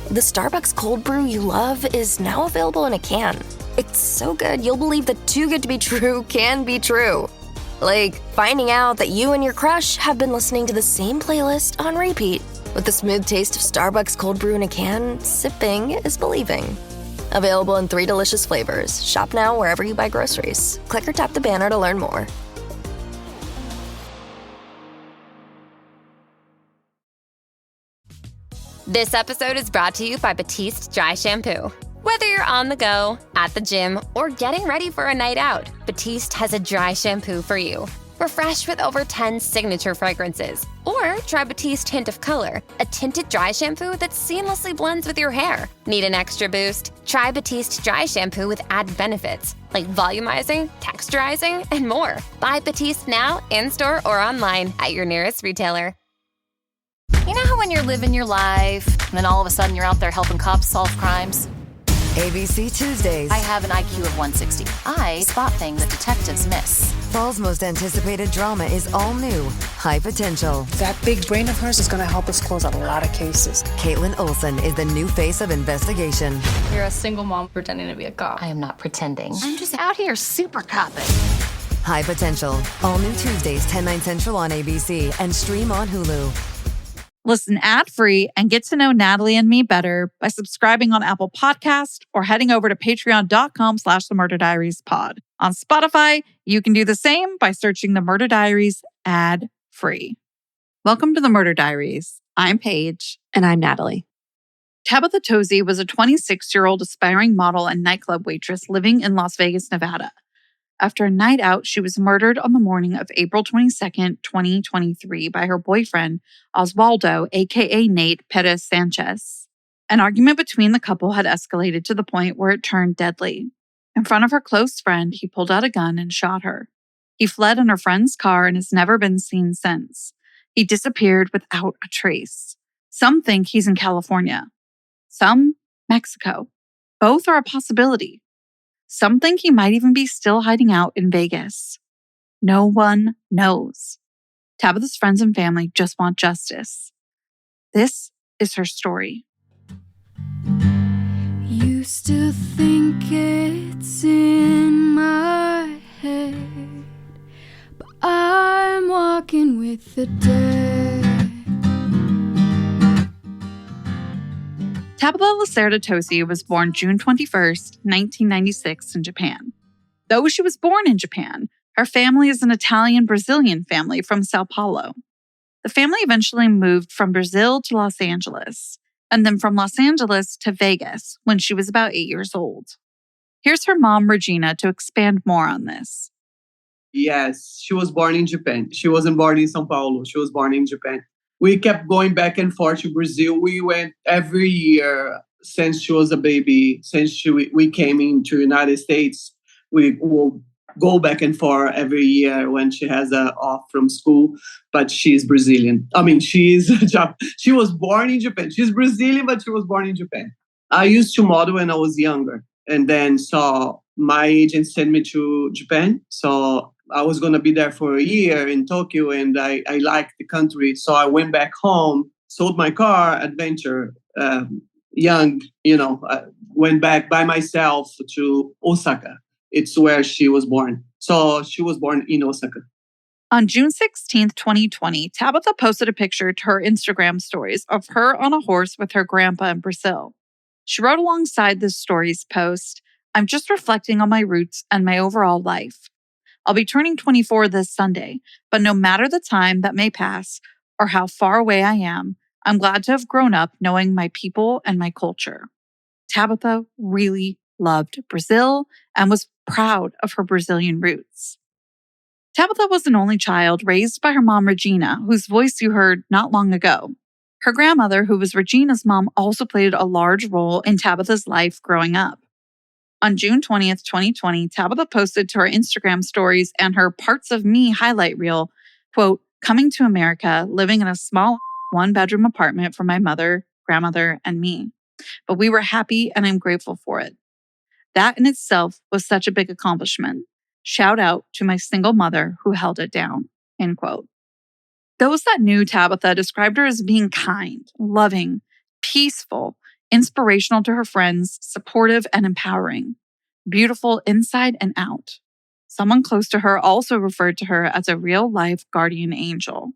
The Starbucks cold brew you love is now available in a can. It's so good, you'll believe that too good to be true can be true. Like finding out that you and your crush have been listening to the same playlist on repeat. With the smooth taste of Starbucks cold brew in a can, sipping is believing. Available in 3 delicious flavors. Shop now wherever you buy groceries. Click or tap the banner to learn more. This episode is brought to you by Batiste Dry Shampoo. Whether you're on the go, at the gym, or getting ready for a night out, Batiste has a dry shampoo for you. Refresh with over 10 signature fragrances. Or try Batiste Hint of Color, a tinted dry shampoo that seamlessly blends with your hair. Need an extra boost? Try Batiste Dry Shampoo with added benefits like volumizing, texturizing, and more. Buy Batiste now, in-store or online at your nearest retailer. You know how when you're living your life, and then all of a sudden you're out there helping cops solve crimes? ABC Tuesdays. I have an IQ of 160. I spot things that detectives miss. Fall's most anticipated drama is all new, High Potential. That big brain of hers is going to help us close a lot of cases. Caitlin Olsen is the new face of investigation. You're a single mom pretending to be a cop. I am not pretending. I'm just out here super copping. High Potential. All new Tuesdays, 10/9 Central on ABC and stream on Hulu. Listen ad-free and get to know Natalie and me better by subscribing on Apple Podcast or heading over to patreon.com/The Murder Diaries pod. On Spotify, you can do the same by searching The Murder Diaries ad-free. Welcome to The Murder Diaries. I'm Paige. And I'm Natalie. Tabitha Tozzi was a 26-year-old aspiring model and nightclub waitress living in Las Vegas, Nevada. After a night out, she was murdered on the morning of April 22nd, 2023 by her boyfriend, Oswaldo, aka Nate Perez Sanchez. An argument between the couple had escalated to the point where it turned deadly. In front of her close friend, he pulled out a gun and shot her. He fled in her friend's car and has never been seen since. He disappeared without a trace. Some think he's in California. Some, Mexico. Both are a possibility. Some think he might even be still hiding out in Vegas. No one knows. Tabitha's friends and family just want justice. This is her story. Used to think it's in my head, but I'm walking with the dead. Tabitha Lacerda Tozzi was born June 21st, 1996 in Japan. Though she was born in Japan, her family is an Italian-Brazilian family from Sao Paulo. The family eventually moved from Brazil to Los Angeles, and then from Los Angeles to Vegas when she was about 8 years old. Here's her mom, Regina, to expand more on this. Yes, she was born in Japan. She wasn't born in Sao Paulo. She was born in Japan. We kept going back and forth to Brazil. We went every year since she was a baby. Since we came into the United States, we will go back and forth every year when she has off from school. But she's Brazilian. I mean, she was born in Japan. She's Brazilian, but she was born in Japan. I used to model when I was younger. And then so my agent sent me to Japan. So I was going to be there for a year in Tokyo, and I liked the country. So I went back home, sold my car, adventure, young, went back by myself to Osaka. It's where she was born. So she was born in Osaka. On June 16th, 2020, Tabitha posted a picture to her Instagram stories of her on a horse with her grandpa in Brazil. She wrote alongside this story's post, "I'm just reflecting on my roots and my overall life. I'll be turning 24 this Sunday, but no matter the time that may pass or how far away I am, I'm glad to have grown up knowing my people and my culture." Tabitha really loved Brazil and was proud of her Brazilian roots. Tabitha was an only child raised by her mom, Regina, whose voice you heard not long ago. Her grandmother, who was Regina's mom, also played a large role in Tabitha's life growing up. On June 20th, 2020, Tabitha posted to her Instagram stories and her Parts of Me highlight reel, quote, "Coming to America, living in a small one-bedroom apartment for my mother, grandmother, and me. But we were happy and I'm grateful for it. That in itself was such a big accomplishment. Shout out to my single mother who held it down," end quote. Those that knew Tabitha described her as being kind, loving, peaceful, Inspirational to her friends, supportive and empowering. Beautiful inside and out. Someone close to her also referred to her as a real-life guardian angel.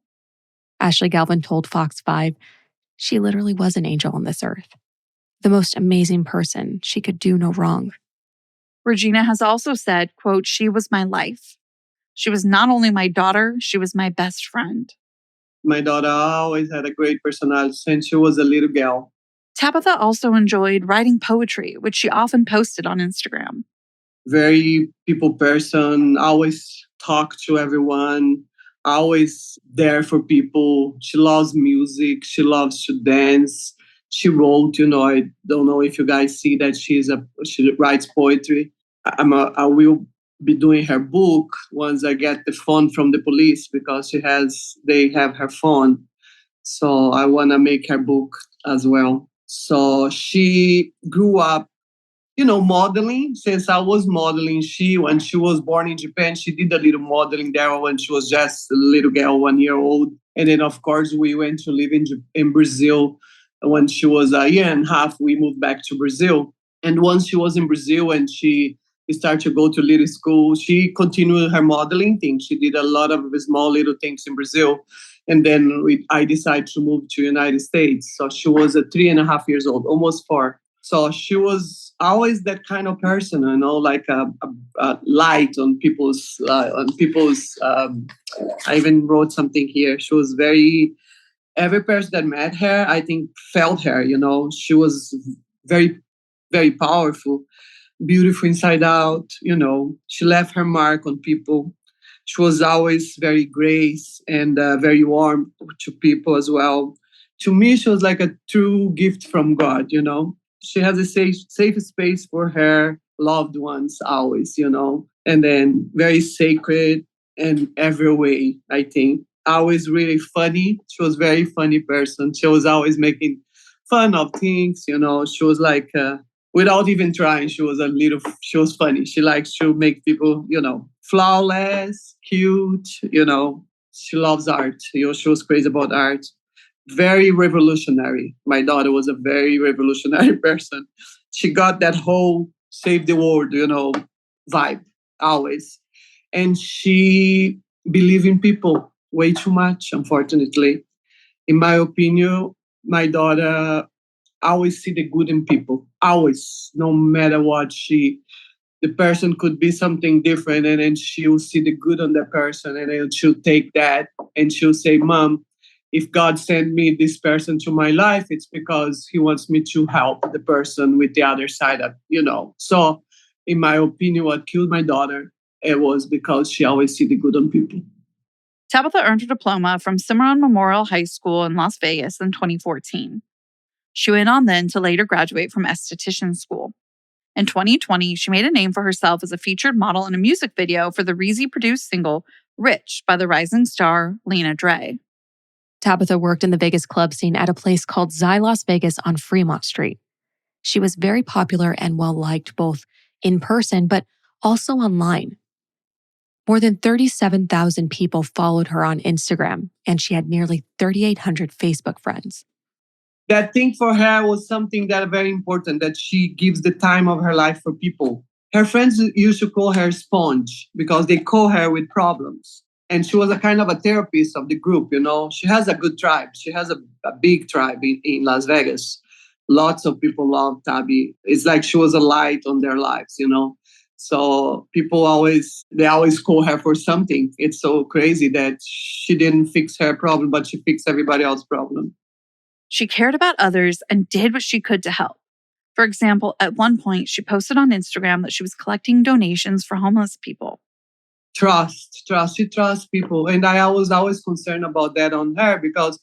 Ashley Galvin told Fox 5, she literally was an angel on this earth. The most amazing person. She could do no wrong. Regina has also said, quote, she was my life. She was not only my daughter, she was my best friend. My daughter always had a great personality since she was a little girl. Tabitha also enjoyed writing poetry, which she often posted on Instagram. Very people person, always talk to everyone, always there for people. She loves music. She loves to dance. She wrote, I don't know if you guys see that she writes poetry. I will be doing her book once I get the phone from the police because they have her phone. So I want to make her book as well. So she grew up, modeling. Since I was modeling, when she was born in Japan, she did a little modeling there when she was just a little girl, 1 year old. And then, of course, we went to live in Brazil. When she was a year and a half, we moved back to Brazil. And once she was in Brazil and she started to go to little school, she continued her modeling thing. She did a lot of small little things in Brazil. And then I decided to move to the United States. So she was 3.5 years old, almost 4. So she was always that kind of person, like a light on people's. I even wrote something here. She was every person that met her, I think, felt her. She was very, very powerful, beautiful inside out. She left her mark on people. She was always very grace and very warm to people as well. To me, she was like a true gift from God. She has a safe space for her loved ones always, and then very sacred in every way, I think. Always really funny. She was a very funny person. She was always making fun of things, She was like, without even trying, she was funny. She likes to make people, flawless, cute, She loves art. She was crazy about art. Very revolutionary. My daughter was a very revolutionary person. She got that whole save the world, vibe always. And she believed in people way too much, unfortunately. In my opinion, my daughter always see the good in people. Always, no matter what the person could be something different, and then she'll see the good on that person, and then she'll take that and she'll say, Mom, if God sent me this person to my life, it's because he wants me to help the person with the other side of, So in my opinion, what killed my daughter, it was because she always see the good on people. Tabitha earned her diploma from Cimarron Memorial High School in Las Vegas in 2014. She went on then to later graduate from esthetician school. In 2020, she made a name for herself as a featured model in a music video for the Reezy-produced single Rich by the rising star Lena Dre. Tabitha worked in the Vegas club scene at a place called Xy Las Vegas on Fremont Street. She was very popular and well-liked both in person, but also online. More than 37,000 people followed her on Instagram, and she had nearly 3,800 Facebook friends. That thing for her was something that very important, that she gives the time of her life for people. Her friends used to call her Sponge because they call her with problems. And she was a kind of a therapist of the group, She has a good tribe. She has a big tribe in Las Vegas. Lots of people love Tabby. It's like she was a light on their lives, So people always call her for something. It's so crazy that she didn't fix her problem, but she fixed everybody else's problem. She cared about others and did what she could to help. For example, at one point, she posted on Instagram that she was collecting donations for homeless people. Trust. She trusts people. And I was always concerned about that on her because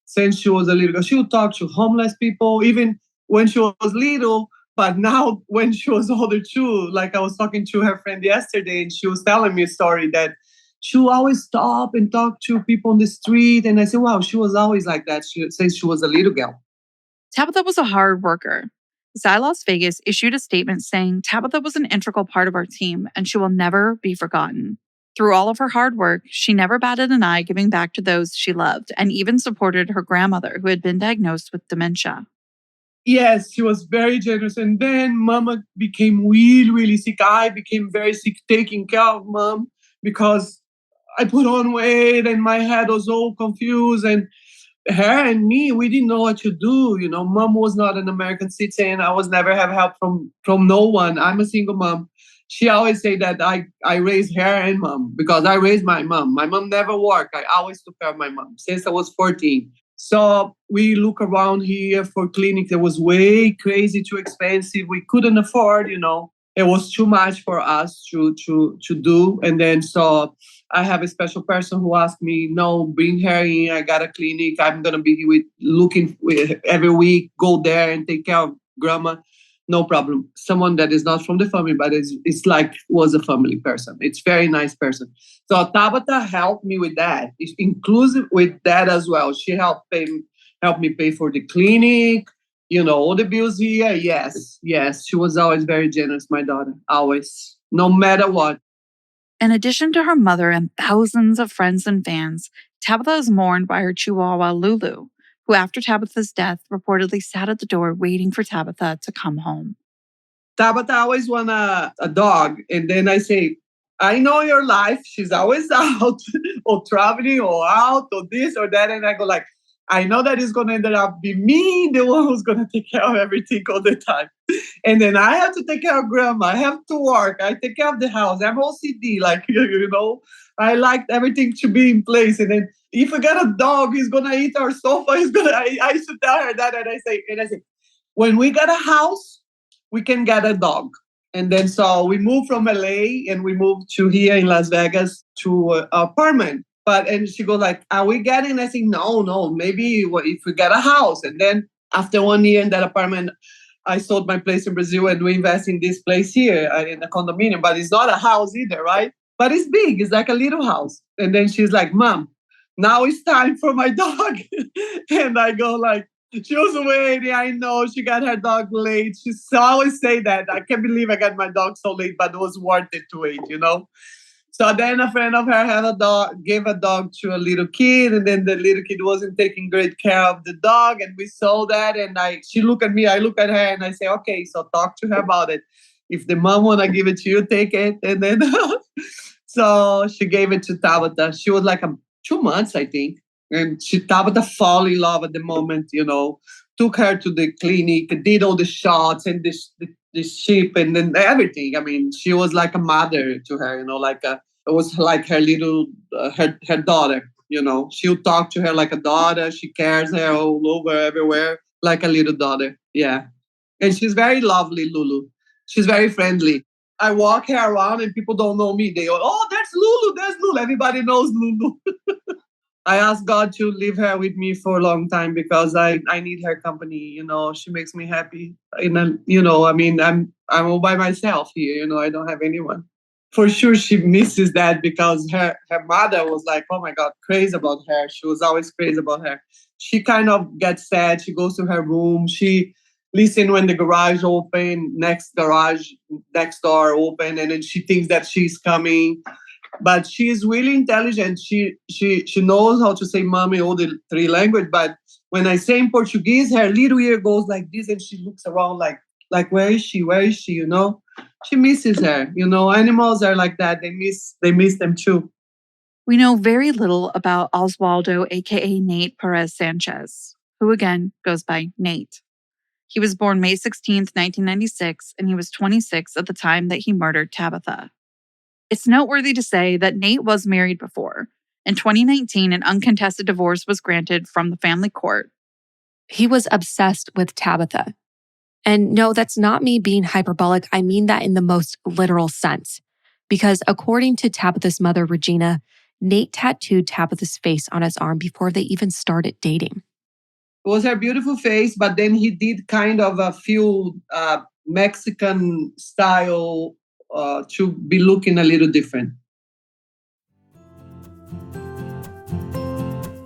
since she was a little girl, she would talk to homeless people, even when she was little. But now when she was older too, like I was talking to her friend yesterday and she was telling me a story that she would always stop and talk to people on the street. And I said, wow, she was always like that since she was a little girl. Tabitha was a hard worker. Xy Las Vegas issued a statement saying Tabitha was an integral part of our team and she will never be forgotten. Through all of her hard work, she never batted an eye giving back to those she loved and even supported her grandmother who had been diagnosed with dementia. Yes, she was very generous. And then Mama became really, really sick. I became very sick taking care of Mom because I put on weight and my head was all confused. And her and me, we didn't know what to do. Mom was not an American citizen. I was never have help from no one. I'm a single mom. She always say that I raised her and Mom because I raised my mom. My mom never worked. I always took care of my mom since I was 14. So we look around here for clinic that was way crazy, too expensive. We couldn't afford, It was too much for us to do. And then so I have a special person who asked me, no, bring her in. I got a clinic. I'm going to be looking every week, go there and take care of grandma. No problem. Someone that is not from the family, but it's like was a family person. It's very nice person. So Tabata helped me with that. It's inclusive with that as well. She helped me pay for the clinic, all the bills here. Yes. She was always very generous, my daughter. Always. No matter what. In addition to her mother and thousands of friends and fans, Tabitha is mourned by her Chihuahua Lulu, who after Tabitha's death reportedly sat at the door waiting for Tabitha to come home. Tabitha always want a dog. And then I say, I know your life. She's always out or traveling or out or this or that. And I go like, I know that it's going to end up be me, the one who's going to take care of everything all the time. And then I have to take care of grandma. I have to work. I take care of the house. I'm OCD. Like, I like everything to be in place. And then if we get a dog, he's going to eat our sofa. I should tell her that. And I say, when we get a house, we can get a dog. And then so we moved from LA and we moved to here in Las Vegas to an apartment. And she goes like, are we getting? I say, no, maybe if we get a house. And then after 1 year in that apartment, I sold my place in Brazil and we invest in this place here in a condominium. But it's not a house either, right? But it's big. It's like a little house. And then she's like, Mom, now it's time for my dog. And I go like, she was waiting. I know she got her dog late. She always say that. I can't believe I got my dog so late, but it was worth it to wait, So then a friend of her had a dog, gave a dog to a little kid, and then the little kid wasn't taking great care of the dog, and we sold that. And she looked at me, I look at her, and I say, okay, so talk to her about it. If the mom wanna give it to you, take it. And then so she gave it to Tabitha. She was like 2 months, I think, and Tabitha fall in love at the moment. Took her to the clinic, did all the shots and the ship and then everything. I mean, she was like a mother to her. It was like her little, her daughter, She'll talk to her like a daughter. She carries her all over everywhere like a little daughter. Yeah. And she's very lovely, Lulu. She's very friendly. I walk her around and people don't know me. They go, oh, that's Lulu. Everybody knows Lulu. I asked God to leave her with me for a long time because I need her company. She makes me happy. I'm all by myself here. I don't have anyone. For sure, she misses that because her mother was like, oh my God, crazy about her. She was always crazy about her. She kind of gets sad. She goes to her room. She listens when the garage open, next door open, and then she thinks that she's coming. But she is really intelligent. She knows how to say mommy, all the 3 languages. But when I say in Portuguese, her little ear goes like this and she looks around like where is she? Where is she? She misses her. Animals are like that. They miss them too. We know very little about Oswaldo, aka Nate Perez Sanchez, who again goes by Nate. He was born May 16th, 1996, and he was 26 at the time that he murdered Tabitha. It's noteworthy to say that Nate was married before. In 2019, an uncontested divorce was granted from the family court. He was obsessed with Tabitha. And no, that's not me being hyperbolic. I mean that in the most literal sense. Because according to Tabitha's mother, Regina, Nate tattooed Tabitha's face on his arm before they even started dating. It was her beautiful face, but then he did kind of a few Mexican style to be looking a little different.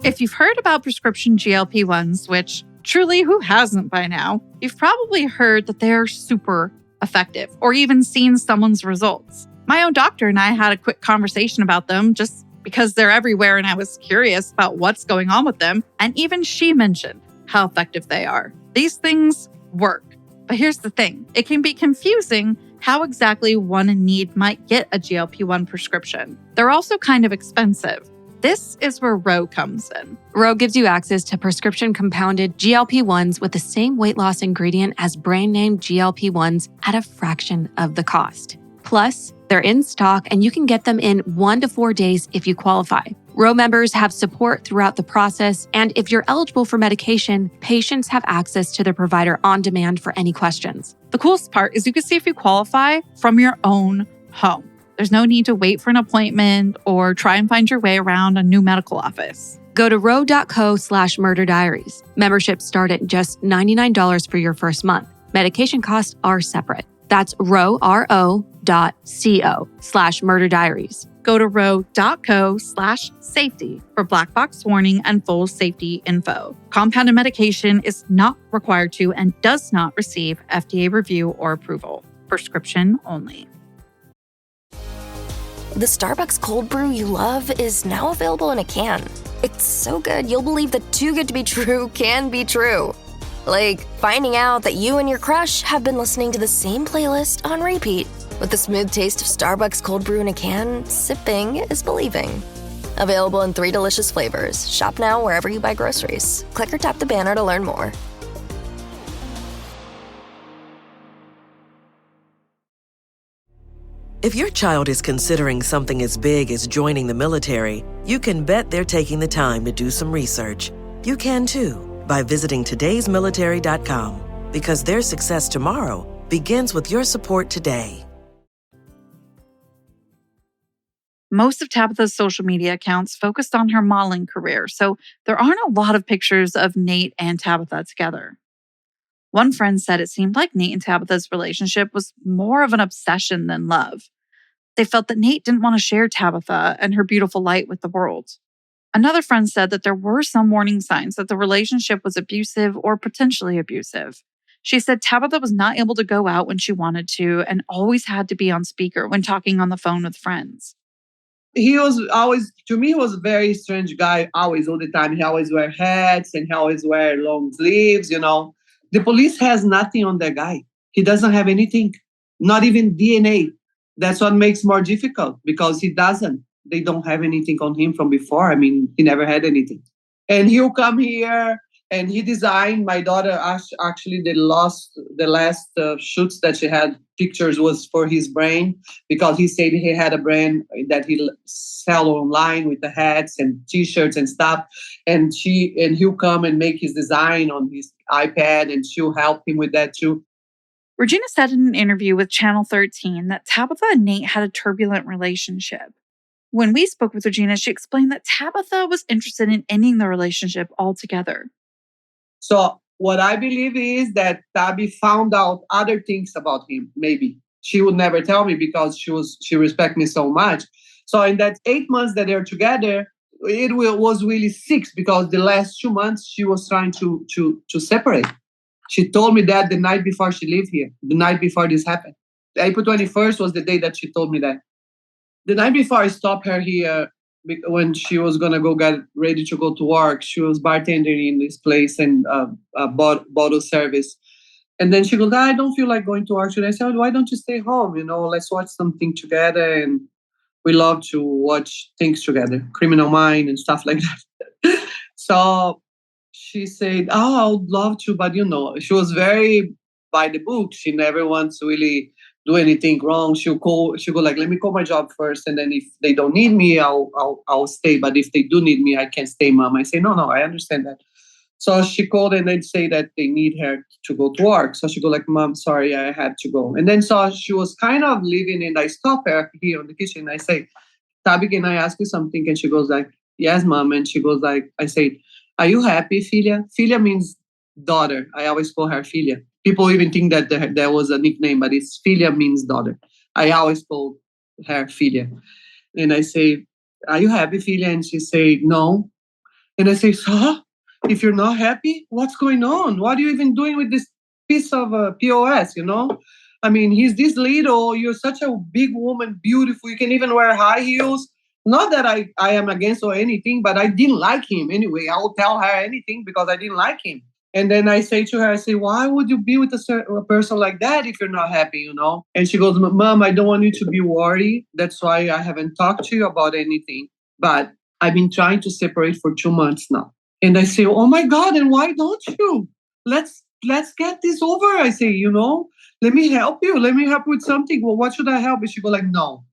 If you've heard about prescription GLP-1s, which truly who hasn't by now, you've probably heard that they're super effective or even seen someone's results. My own doctor and I had a quick conversation about them just because they're everywhere and I was curious about what's going on with them. And even she mentioned how effective they are. These things work. But here's the thing. It can be confusing how exactly one in need might get a GLP-1 prescription. They're also kind of expensive. This is where Ro comes in. Ro gives you access to prescription compounded GLP-1s with the same weight loss ingredient as brand name GLP-1s at a fraction of the cost. Plus, they're in stock and you can get them in 1 to 4 days if you qualify. Ro members have support throughout the process, and if you're eligible for medication, patients have access to their provider on demand for any questions. The coolest part is you can see if you qualify from your own home. There's no need to wait for an appointment or try and find your way around a new medical office. Go to ro.co/murderdiaries. Memberships start at just $99 for your first month. Medication costs are separate. That's ro.co/murderdiaries. Go to ro.co/safety for black box warning and full safety info. Compounded medication is not required to and does not receive FDA review or approval. Prescription only. The Starbucks cold brew you love is now available in a can. It's so good you'll believe that too good to be true can be true. Like finding out that you and your crush have been listening to the same playlist on repeat. With the smooth taste of Starbucks cold brew in a can, sipping is believing. Available in 3 delicious flavors. Shop now wherever you buy groceries. Click or tap the banner to learn more. If your child is considering something as big as joining the military, you can bet they're taking the time to do some research. You can too by visiting todaysmilitary.com, because their success tomorrow begins with your support today. Most of Tabitha's social media accounts focused on her modeling career, so there aren't a lot of pictures of Nate and Tabitha together. One friend said it seemed like Nate and Tabitha's relationship was more of an obsession than love. They felt that Nate didn't want to share Tabitha and her beautiful light with the world. Another friend said that there were some warning signs that the relationship was abusive or potentially abusive. She said Tabitha was not able to go out when she wanted to and always had to be on speaker when talking on the phone with friends. He was always, to me, he was a very strange guy, always, all the time. He always wear hats and he always wear long sleeves, you know. The police has nothing on that guy. He doesn't have anything, not even DNA. That's what makes more difficult because he doesn't. They don't have anything on him from before. I mean, he never had anything. And he'll come here and he designed, my daughter, actually the last shoots that she had, pictures was for his brand because he said he had a brand that he sell online with the hats and t-shirts and stuff. And he'll come and make his design on his iPad and she'll help him with that too. Regina said in an interview with Channel 13 that Tabitha and Nate had a turbulent relationship. When we spoke with Regina, she explained that Tabitha was interested in ending the relationship altogether. So what I believe is that Tabby found out other things about him, maybe. She would never tell me because she respects me so much. So in that 8 months that they're together, was really 6 because the last 2 months she was trying to separate. She told me that the night before she lived here, the night before this happened. April 21st was the day that she told me that. The night before I stopped her here, when she was going to go get ready to go to work, she was bartending in this place and bottle service. And then she goes, I don't feel like going to work today. I said, why don't you stay home? You know, let's watch something together. And we love to watch things together, Criminal Minds and stuff like that. So she said, I would love to, but you know, she was very by the book. She never wants to really do anything wrong. She'll go like, let me call my job first. And then if they don't need me, I'll stay. But if they do need me, I can't stay, Mom. I say, no, I understand that. So she called and they'd say that they need her to go to work. So she go like, Mom, sorry, I had to go. And then so she was kind of leaving and I stop her here in the kitchen. I say, Tabby, can I ask you something? And she goes like, yes, Mom. And she goes like, I say, are you happy, Filia? Filia means daughter. I always call her Filia. People even think that there was a nickname, but it's Filia means daughter. I always call her Filia. And I say, are you happy, Filia? And she say, no. And I say, so if you're not happy, what's going on? What are you even doing with this piece of POS, you know? I mean, he's this little, you're such a big woman, beautiful. You can even wear high heels. Not that I am against or anything, but I didn't like him anyway. I will tell her anything because I didn't like him. And then I say to her, I say, why would you be with a person like that if you're not happy, you know? And she goes, Mom, I don't want you to be worried. That's why I haven't talked to you about anything. But I've been trying to separate for 2 months now. And I say, oh my God, and why don't you? Let's get this over. I say, you know, let me help you. Let me help you with something. Well, what should I help? And she go like, no.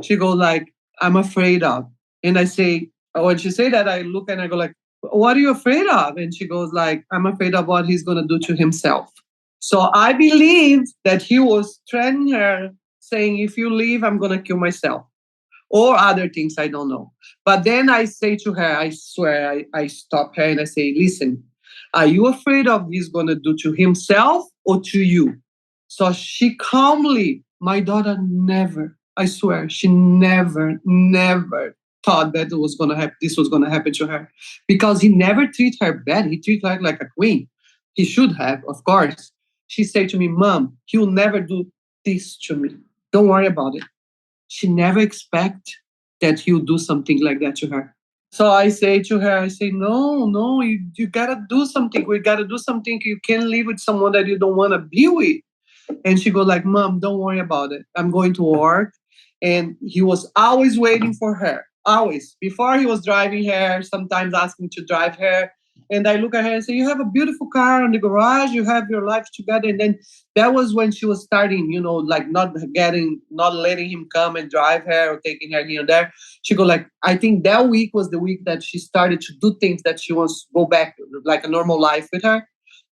She goes like, I'm afraid of. And I say, when she say that, I look and I go like, what are you afraid of? And she goes like, I'm afraid of what he's going to do to himself. So I believe that he was threatening her, saying, if you leave, I'm going to kill myself. Or other things, I don't know. But then I say to her, I swear, I stop her and I say, listen, are you afraid of what he's going to do to himself or to you? So she calmly, my daughter never, I swear, she never thought that this was going to happen to her, because he never treated her bad. He treated her like a queen. He should have, of course. She said to me, Mom, he will never do this to me. Don't worry about it. She never expect that he'll do something like that to her. So I say to her, I say, no, you gotta do something. We gotta do something. You can't live with someone that you don't want to be with. And she goes like, Mom, don't worry about it. I'm going to work. And he was always waiting for her. Always. Before he was driving her, sometimes asking to drive her. And I look at her and say, you have a beautiful car in the garage. You have your life together. And then that was when she was starting, you know, like not letting him come and drive her or taking her here and there. She go like, I think that week was the week that she started to do things that she wants to go back like a normal life with her,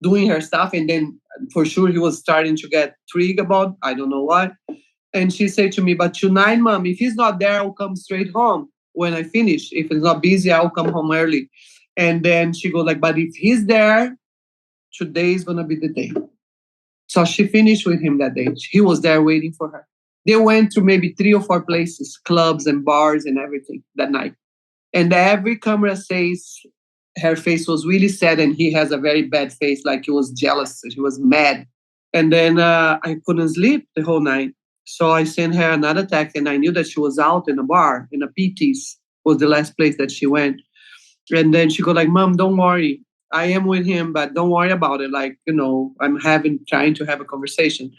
doing her stuff. And then for sure he was starting to get intrigued about, I don't know what. And she said to me, but tonight, Mom, if he's not there, I'll come straight home when I finish. If it's not busy, I'll come home early. And then she goes like, but if he's there, today is going to be the day. So she finished with him that day. He was there waiting for her. They went to maybe 3 or 4 places, clubs and bars and everything that night. And every camera says her face was really sad and he has a very bad face, like he was jealous, he was mad. And then I couldn't sleep the whole night. So I sent her another text and I knew that she was out in a bar, in a PT's, was the last place that she went. And then she go like, Mom, don't worry. I am with him, but don't worry about it. Like, you know, I'm trying to have a conversation.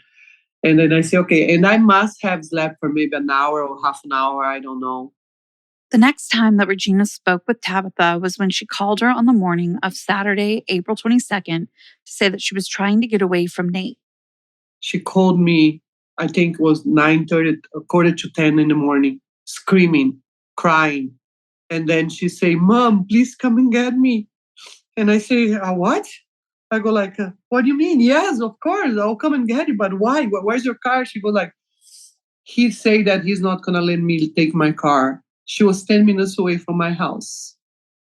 And then I say, okay. And I must have slept for maybe an hour or half an hour. I don't know. The next time that Regina spoke with Tabitha was when she called her on the morning of Saturday, April 22nd, to say that she was trying to get away from Nate. She called me, I think it was 9:30, 9:45 in the morning, screaming, crying. And then she say, Mom, please come and get me. And I say, what? I go like, what do you mean? Yes, of course, I'll come and get you. But why? Where's your car? She go like, he say that he's not going to let me take my car. She was 10 minutes away from my house.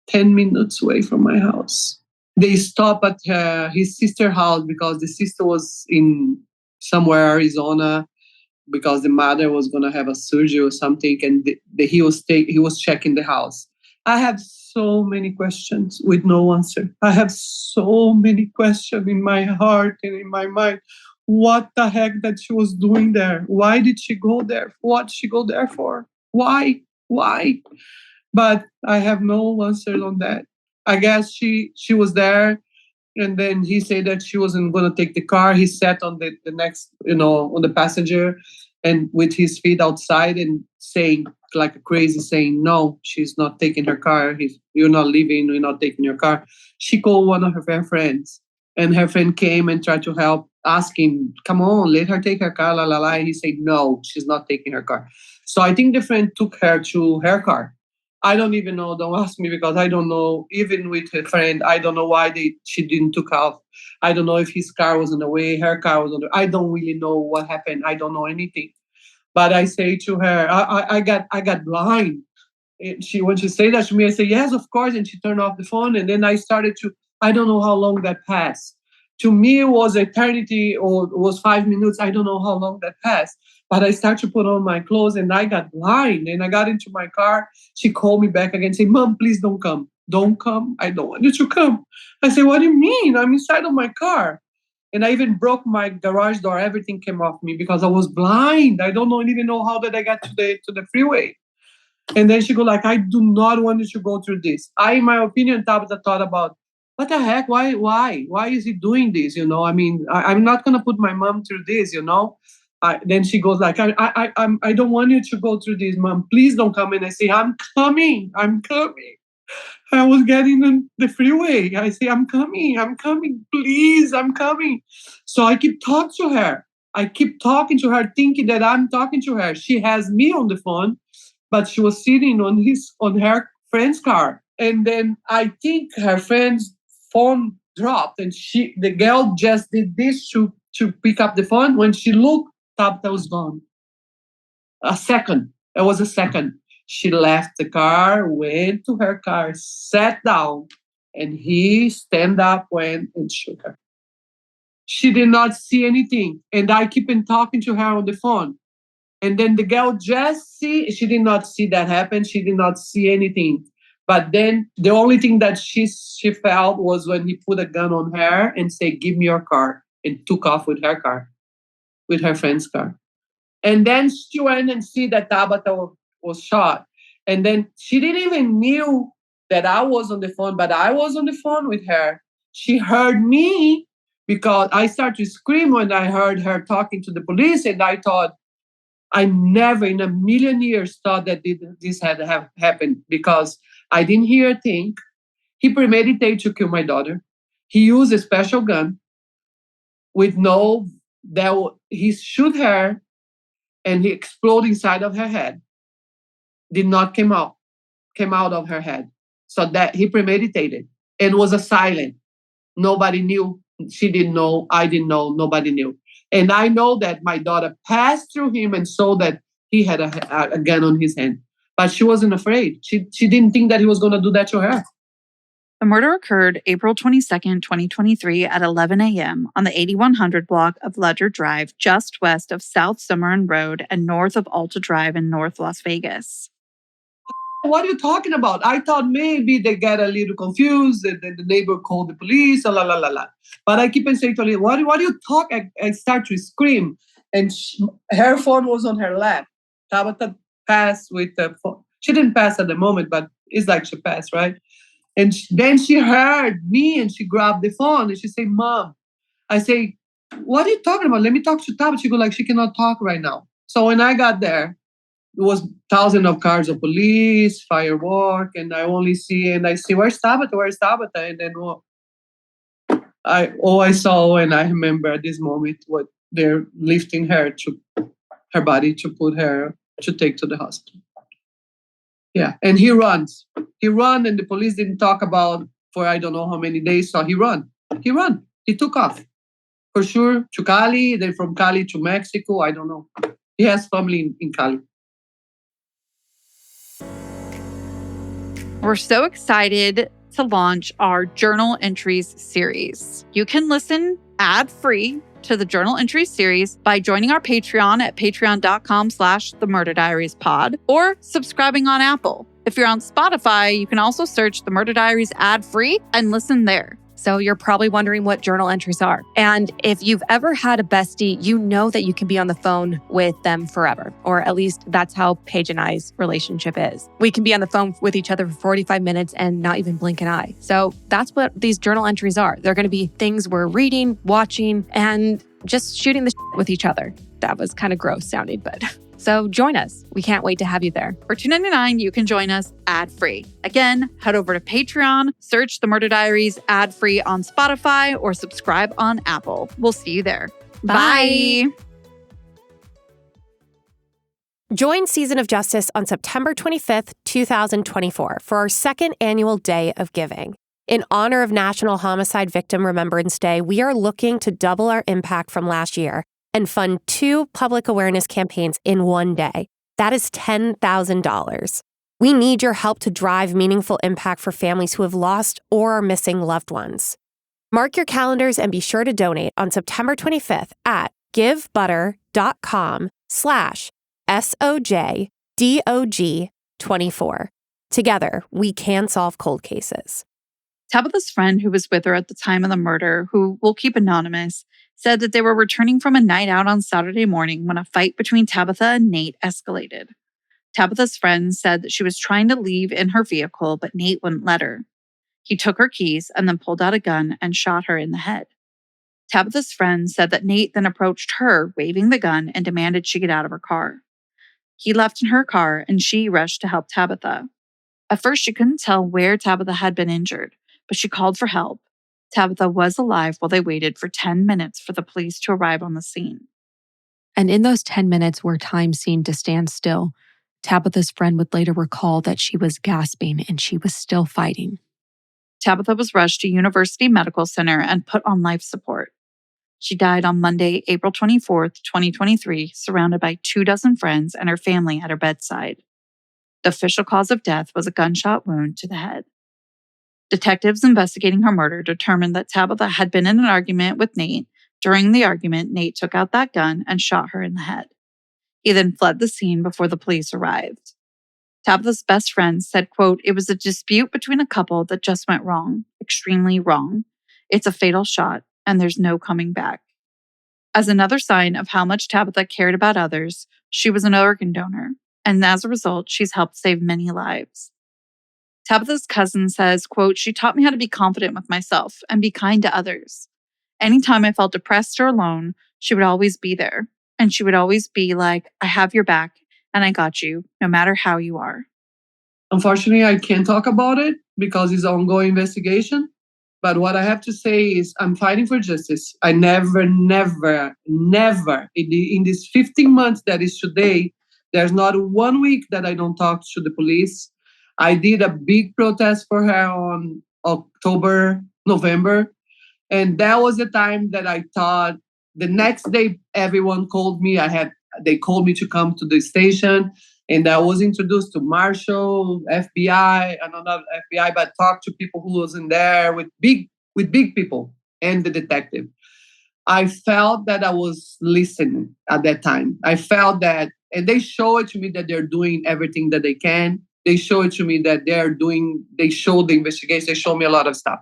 10 minutes away from my house. They stop at his sister's house because the sister was in somewhere Arizona because the mother was going to have a surgery or something. And he was checking the house. I have so many questions with no answer. I have so many questions in my heart and in my mind. What the heck that she was doing there? Why did she go there? What did she go there for? Why? But I have no answer on that. I guess she was there, and then he said that she wasn't going to take the car. He sat on the next, on the passenger, and with his feet outside and saying like a crazy, saying, no, she's not taking her car. You're not leaving. You're not taking your car. She called one of her friends, and her friend came and tried to help, asking, come on, let her take her car, la, la, la. And he said, no, she's not taking her car. So I think the friend took her to her car. I don't even know. Don't ask me because I don't know. Even with her friend, I don't know why she didn't took off. I don't know if his car was on the way, her car was on the way. I don't really know what happened. I don't know anything. But I say to her, I got blind. And when she said that to me, I say, yes, of course. And she turned off the phone. And then I started I don't know how long that passed. To me, it was eternity or it was 5 minutes. I don't know how long that passed. But I started to put on my clothes and I got blind. And I got into my car. She called me back again, saying, Mom, please don't come. Don't come. I don't want you to come. I said, what do you mean? I'm inside of my car. And I even broke my garage door. Everything came off me because I was blind. I don't even know how did I get to the freeway. And then she go like, I do not want you to go through this. In my opinion, Tabitha thought about what the heck? Why is he doing this? I mean, I'm not going to put my mom through this, Then she goes like, I don't want you to go through this, Mom. Please don't come. And I say, I'm coming. I was getting on the freeway. I say, I'm coming. Please, I'm coming. So I keep talking to her. Thinking that I'm talking to her. She has me on the phone, but she was sitting on her friend's car. And then I think her friend's phone dropped, and the girl just did this to pick up the phone. When she looked, Tabitha was gone. It was a second. She left the car, went to her car, sat down, and he stand up, went and shook her. She did not see anything. And I keep on talking to her on the phone. And then the girl she did not see that happen. She did not see anything. But then the only thing that she felt was when he put a gun on her and said, give me your car, and took off with her car, with her friend's car. And then she went and see that Tabitha was shot. And then she didn't even knew that I was on the phone, but I was on the phone with her. She heard me because I started to scream when I heard her talking to the police. And I thought, I never in a million years thought that this had happened, because I didn't hear a thing. He premeditated to kill my daughter. He used a special gun he shoot her, and he exploded inside of her head. Did not came out of her head. So that he premeditated, and was a silent. Nobody knew. She didn't know. I didn't know. Nobody knew. And I know that my daughter passed through him and saw that he had a gun on his hand. But she wasn't afraid. She didn't think that he was going to do that to her. The murder occurred April 22nd, 2023 at 11 a.m. on the 8100 block of Ledger Drive, just west of South Cimarron Road and north of Alta Drive in North Las Vegas. What are you talking about? I thought maybe they get a little confused, and then the neighbor called the police, la. But I keep on saying to her, what do you talk? I start to scream. And her phone was on her lap. Tabitha passed with the phone. She didn't pass at the moment, but it's like she passed, right? And then she heard me, and she grabbed the phone, and she said, Mom. I say, what are you talking about? Let me talk to Tabitha. She go like, she cannot talk right now. So when I got there, there was thousands of cars of police, firework, and I see, where's Tabitha? And then I saw, and I remember at this moment what they're lifting her body to take to the hospital. Yeah, and he runs. And the police didn't talk about for I don't know how many days, so he run. He took off. For sure, to Cali, then from Cali to Mexico, I don't know. He has family in Cali. We're so excited to launch our Journal Entries series. You can listen ad-free to the Journal Entries series by joining our Patreon at patreon.com/themurderdiariespod or subscribing on Apple. If you're on Spotify, you can also search The Murder Diaries ad-free and listen there. So you're probably wondering what journal entries are. And if you've ever had a bestie, you know that you can be on the phone with them forever. Or at least that's how Paige and I's relationship is. We can be on the phone with each other for 45 minutes and not even blink an eye. So that's what these journal entries are. They're going to be things we're reading, watching, and just shooting the shit with each other. That was kind of gross sounding, but... So join us. We can't wait to have you there. For $2.99, you can join us ad-free. Again, head over to Patreon, search The Murder Diaries ad-free on Spotify, or subscribe on Apple. We'll see you there. Bye. Join Season of Justice on September 25th, 2024 for our second annual Day of Giving. In honor of National Homicide Victim Remembrance Day, we are looking to double our impact from last year and fund 2 public awareness campaigns in one day. That is $10,000. We need your help to drive meaningful impact for families who have lost or are missing loved ones. Mark your calendars and be sure to donate on September 25th at givebudder.com/SOJDOG24. Together, we can solve cold cases. Tabitha's friend who was with her at the time of the murder, who will keep anonymous, said that they were returning from a night out on Saturday morning when a fight between Tabitha and Nate escalated. Tabitha's friend said that she was trying to leave in her vehicle, but Nate wouldn't let her. He took her keys and then pulled out a gun and shot her in the head. Tabitha's friend said that Nate then approached her, waving the gun, and demanded she get out of her car. He left in her car and she rushed to help Tabitha. At first, she couldn't tell where Tabitha had been injured, but she called for help. Tabitha was alive while they waited for 10 minutes for the police to arrive on the scene. And in those 10 minutes where time seemed to stand still, Tabitha's friend would later recall that she was gasping and she was still fighting. Tabitha was rushed to University Medical Center and put on life support. She died on Monday, April 24th, 2023, surrounded by 24 friends and her family at her bedside. The official cause of death was a gunshot wound to the head. Detectives investigating her murder determined that Tabitha had been in an argument with Nate. During the argument, Nate took out that gun and shot her in the head. He then fled the scene before the police arrived. Tabitha's best friend said, quote, "It was a dispute between a couple that just went wrong, extremely wrong. It's a fatal shot, and there's no coming back." As another sign of how much Tabitha cared about others, she was an organ donor, and as a result, she's helped save many lives. Tabitha's cousin says, quote, "She taught me how to be confident with myself and be kind to others. Anytime I felt depressed or alone, she would always be there. And she would always be like, I have your back and I got you, no matter how you are." Unfortunately, I can't talk about it because it's an ongoing investigation. But what I have to say is I'm fighting for justice. I never, in these 15 months that is today, there's not 1 week that I don't talk to the police. I did a big protest for her on November. And that was the time that I thought the next day everyone called me. They called me to come to the station. And I was introduced to Marshall, FBI, and not FBI, but talked to people who was in there with big people and the detective. I felt that I was listening at that time. I felt that, and they show it to me that they're doing everything that they can. They show it to me that they show the investigation, they show me a lot of stuff.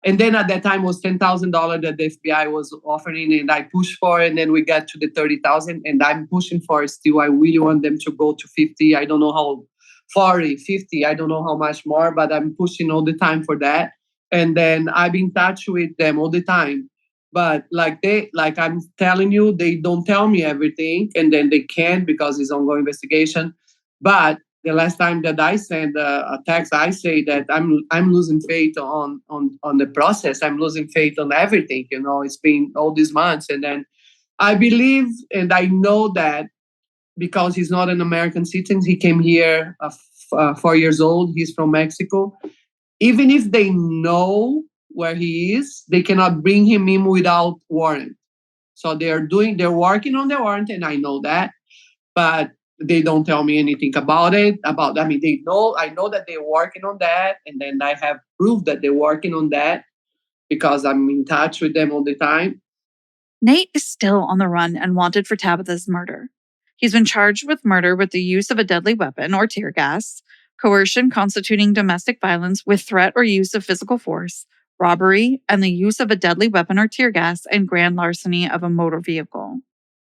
And then at that time was $10,000 that the FBI was offering, and I pushed for it. And then we got to the 30,000, and I'm pushing for it still. I really want them to go to 50. I don't know how 40, 50. I don't know how much more, but I'm pushing all the time for that. And then I've been in touch with them all the time. But like I'm telling you, they don't tell me everything, and then they can't because it's ongoing investigation. But the last time that I sent a text, I say that I'm losing faith on the process. I'm losing faith on everything. It's been all these months. And then I believe and I know that because he's not an American citizen, he came here 4 years old. He's from Mexico. Even if they know where he is, they cannot bring him in without warrant. So they're working on the warrant, and I know that. But they don't tell me anything about it. I know that they're working on that. And then I have proof that they're working on that because I'm in touch with them all the time. Nate is still on the run and wanted for Tabitha's murder. He's been charged with murder with the use of a deadly weapon or tear gas, coercion constituting domestic violence with threat or use of physical force, robbery, and the use of a deadly weapon or tear gas, and grand larceny of a motor vehicle.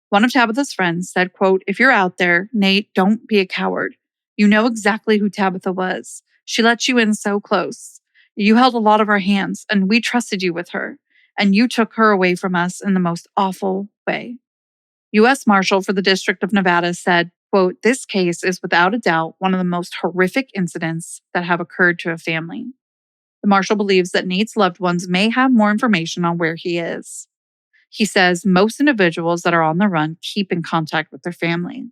One of Tabitha's friends said, quote, "If you're out there, Nate, don't be a coward. You know exactly who Tabitha was. She let you in so close. You held a lot of our hands, and we trusted you with her. And you took her away from us in the most awful way." U.S. Marshal for the District of Nevada said, quote, "This case is without a doubt one of the most horrific incidents that have occurred to a family." The Marshal believes that Nate's loved ones may have more information on where he is. He says most individuals that are on the run keep in contact with their family.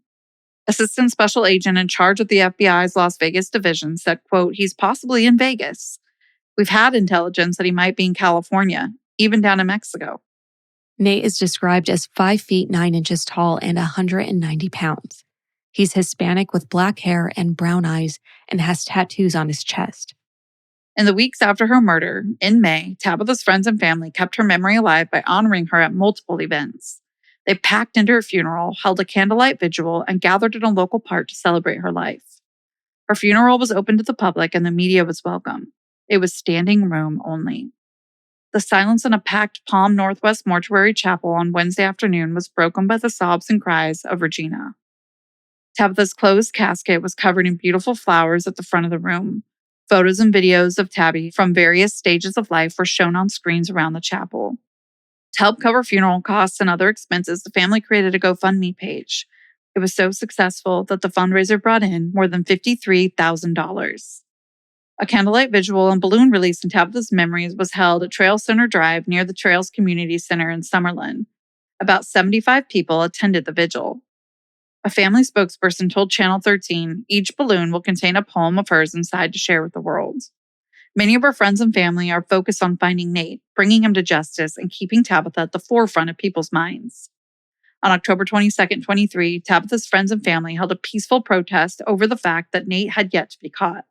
Assistant Special Agent in charge of the FBI's Las Vegas division said, quote, "He's possibly in Vegas. We've had intelligence that he might be in California, even down in Mexico." Nate is described as 5 feet 9 inches tall and 190 pounds. He's Hispanic with black hair and brown eyes and has tattoos on his chest. In the weeks after her murder, in May, Tabitha's friends and family kept her memory alive by honoring her at multiple events. They packed into her funeral, held a candlelight vigil, and gathered in a local park to celebrate her life. Her funeral was open to the public and the media was welcome. It was standing room only. The silence in a packed Palm Northwest Mortuary Chapel on Wednesday afternoon was broken by the sobs and cries of Regina. Tabitha's closed casket was covered in beautiful flowers at the front of the room. Photos and videos of Tabby from various stages of life were shown on screens around the chapel. To help cover funeral costs and other expenses, the family created a GoFundMe page. It was so successful that the fundraiser brought in more than $53,000. A candlelight visual and balloon release in Tabitha's memories was held at Trail Center Drive near the Trails Community Center in Summerlin. About 75 people attended the vigil. A family spokesperson told Channel 13 each balloon will contain a poem of hers inside to share with the world. Many of her friends and family are focused on finding Nate, bringing him to justice, and keeping Tabitha at the forefront of people's minds. On October 22, 23, Tabitha's friends and family held a peaceful protest over the fact that Nate had yet to be caught.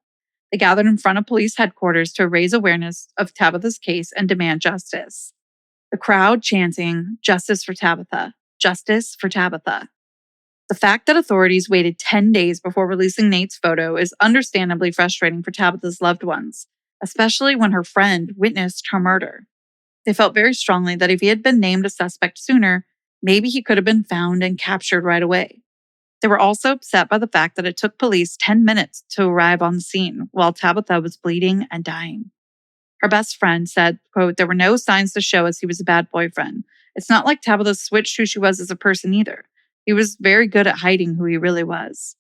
They gathered in front of police headquarters to raise awareness of Tabitha's case and demand justice. The crowd chanting, "Justice for Tabitha, justice for Tabitha." The fact that authorities waited 10 days before releasing Nate's photo is understandably frustrating for Tabitha's loved ones, especially when her friend witnessed her murder. They felt very strongly that if he had been named a suspect sooner, maybe he could have been found and captured right away. They were also upset by the fact that it took police 10 minutes to arrive on the scene while Tabitha was bleeding and dying. Her best friend said, quote, "There were no signs to show us he was a bad boyfriend. It's not like Tabitha switched who she was as a person either. He was very good at hiding who he really was."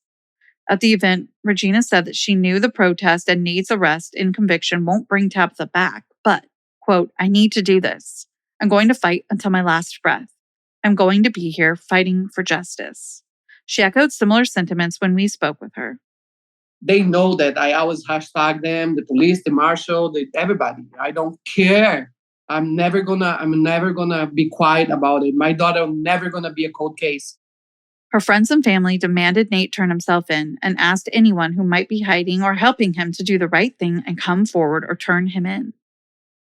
At the event, Regina said that she knew the protest and Nate's arrest and conviction won't bring Tabitha back, but, quote, "I need to do this. I'm going to fight until my last breath. I'm going to be here fighting for justice." She echoed similar sentiments when we spoke with her. They know that I always hashtag them, the police, the marshal, everybody. I don't care. I'm never gonna be quiet about it. My daughter never gonna be a cold case. Her friends and family demanded Nate turn himself in and asked anyone who might be hiding or helping him to do the right thing and come forward or turn him in.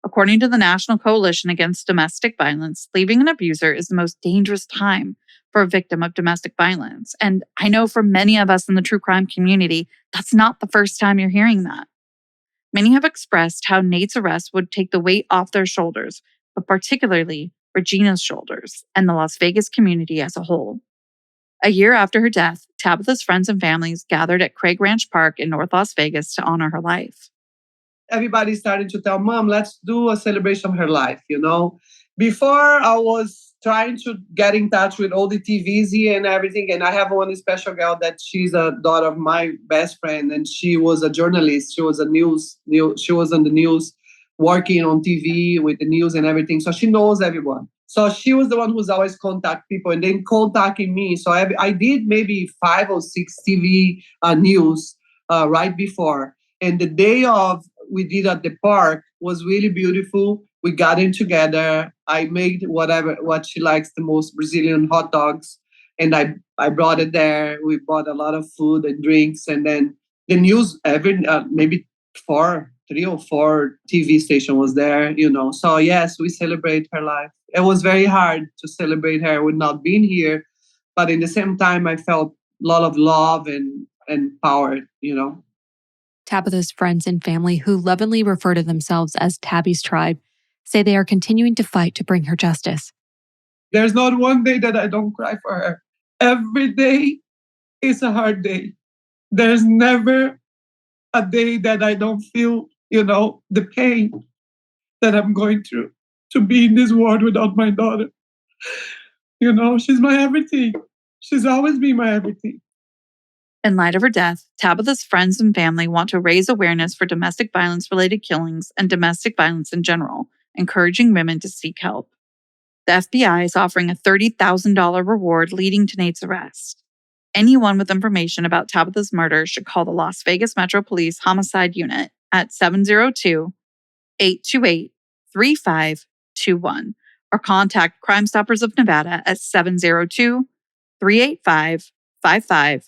According to the National Coalition Against Domestic Violence, leaving an abuser is the most dangerous time for a victim of domestic violence. And I know for many of us in the true crime community, that's not the first time you're hearing that. Many have expressed how Nate's arrest would take the weight off their shoulders, but particularly Regina's shoulders and the Las Vegas community as a whole. A year after her death, Tabitha's friends and families gathered at Craig Ranch Park in North Las Vegas to honor her life. Everybody started to tell Mom, let's do a celebration of her life, you know. Before I was trying to get in touch with all the TVs here and everything. And I have one special girl that she's a daughter of my best friend. And she was a journalist. She was she was on the news, working on TV with the news and everything. So she knows everyone. So she was the one who's always contact people and then contacting me. So I did maybe 5 or 6 TV news right before. And the day of we did at the park was really beautiful. We got in together. I made what she likes the most, Brazilian hot dogs. And I brought it there. We bought a lot of food and drinks. And then the news, maybe 3 or 4 TV station was there, you know. So yes, we celebrate her life. It was very hard to celebrate her with not being here. But in the same time, I felt a lot of love and power, you know. Tabitha's friends and family, who lovingly refer to themselves as Tabby's Tribe, say they are continuing to fight to bring her justice. There's not one day that I don't cry for her. Every day is a hard day. There's never a day that I don't feel, you know, the pain that I'm going through to be in this world without my daughter. You know, she's my everything. She's always been my everything. In light of her death, Tabitha's friends and family want to raise awareness for domestic violence-related killings and domestic violence in general, encouraging women to seek help. The FBI is offering a $30,000 reward leading to Nate's arrest. Anyone with information about Tabitha's murder should call the Las Vegas Metro Police Homicide Unit at 702-828-3521 or contact Crime Stoppers of Nevada at 702-385-5555.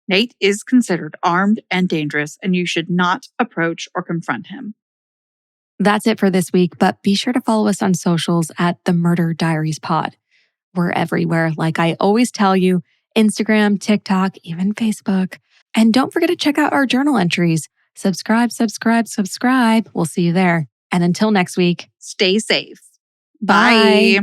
Nate is considered armed and dangerous, and you should not approach or confront him. That's it for this week, but be sure to follow us on socials at The Murder Diaries Pod. We're everywhere, like I always tell you, Instagram, TikTok, even Facebook. And don't forget to check out our journal entries. Subscribe. We'll see you there. And until next week, Stay safe. Bye.